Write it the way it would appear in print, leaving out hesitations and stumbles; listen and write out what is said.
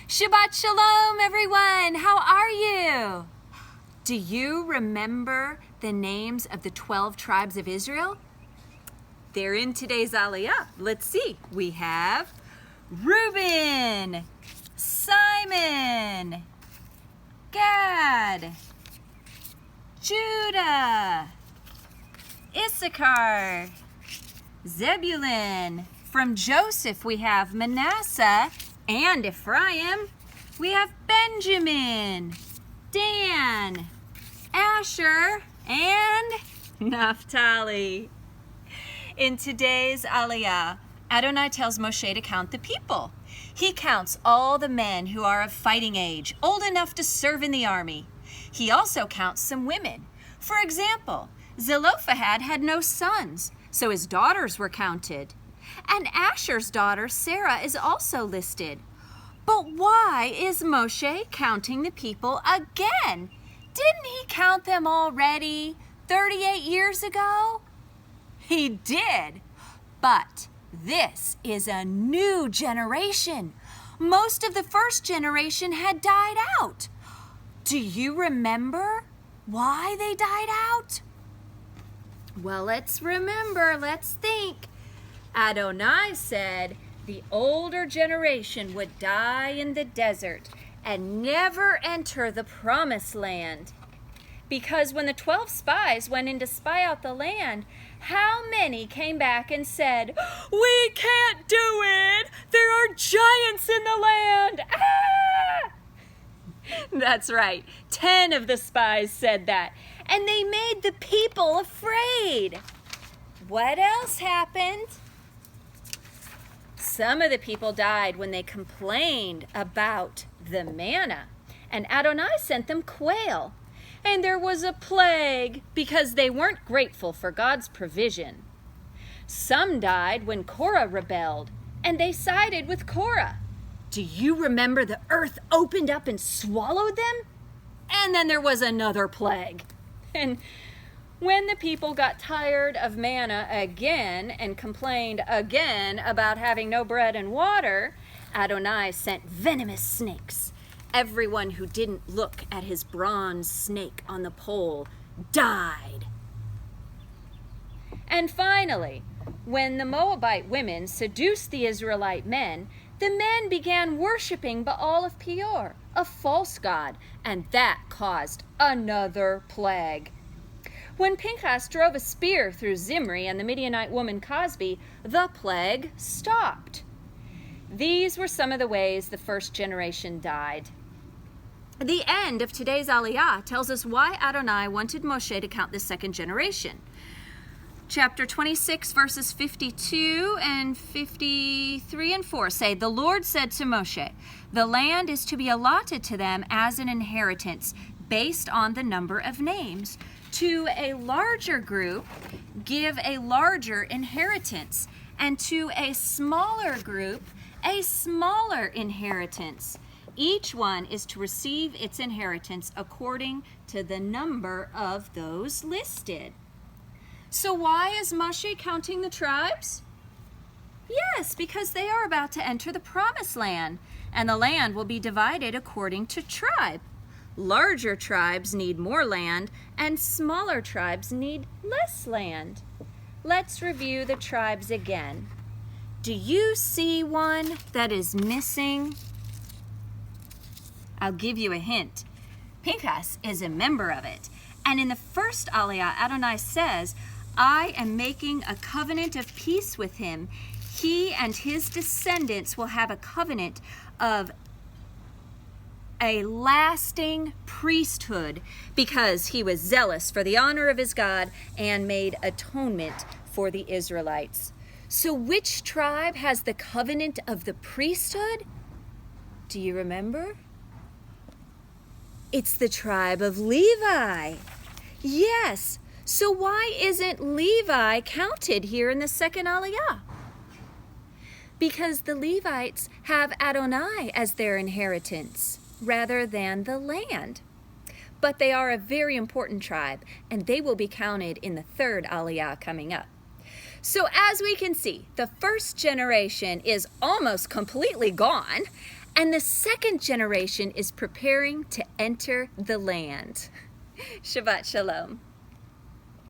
Shabbat Shalom, everyone. How are you? Do you remember the names of the 12 tribes of Israel? They're in today's aliyah. Let's see. We have Reuben, Simon, Gad, Judah, Issachar, Zebulun. From Joseph, we have Manasseh and Ephraim. We have Benjamin, Dan, Asher, and Naphtali. In today's aliyah, Adonai tells Moshe to count the people. He counts all the men who are of fighting age, old enough to serve in the army. He also counts some women. For example, Zelophehad had no sons, so his daughters were counted. And Asher's daughter, Sarah, is also listed. But why is Moshe counting the people again? Didn't he count them already 38 years ago? He did, but this is a new generation. Most of the first generation had died out. Do you remember why they died out? Well, let's remember, let's think. Adonai said the older generation would die in the desert and never enter the promised land. Because when the 12 spies went in to spy out the land, how many came back and said, "We can't do it! There are giants in the land! Ah!" That's right. 10 of the spies said that, and they made the people afraid. What else happened? Some of the people died when they complained about the manna, and Adonai sent them quail. And there was a plague because they weren't grateful for God's provision. Some died when Korah rebelled, and they sided with Korah. Do you remember the earth opened up and swallowed them? And then there was another plague. And when the people got tired of manna again and complained again about having no bread and water, Adonai sent venomous snakes. Everyone who didn't look at his bronze snake on the pole died. And finally, when the Moabite women seduced the Israelite men, the men began worshiping Baal of Peor, a false god, and that caused another plague. When Pinchas drove a spear through Zimri and the Midianite woman Cosbi, the plague stopped. These were some of the ways the first generation died. The end of today's aliyah tells us why Adonai wanted Moshe to count the second generation. Chapter 26, verses 52 and 53 and 4 say, "The Lord said to Moshe, the land is to be allotted to them as an inheritance based on the number of names. To a larger group, give a larger inheritance, and to a smaller group, a smaller inheritance. Each one is to receive its inheritance according to the number of those listed." So why is Moshe counting the tribes? Yes, because they are about to enter the promised land, and the land will be divided according to tribe. Larger tribes need more land, and smaller tribes need less land. Let's review the tribes again. Do you see one that is missing? I'll give you a hint. Pinchas is a member of it. And in the first aliyah, Adonai says, "I am making a covenant of peace with him. He and his descendants will have a covenant of a lasting priesthood because he was zealous for the honor of his God and made atonement for the Israelites." So which tribe has the covenant of the priesthood? Do you remember? It's the tribe of Levi. Yes. So why isn't Levi counted here in the second aliyah? Because the Levites have Adonai as their inheritance rather than the land. But they are a very important tribe, and they will be counted in the third aliyah coming up. So as we can see, the first generation is almost completely gone, And the second generation is preparing to enter the land. Shabbat Shalom.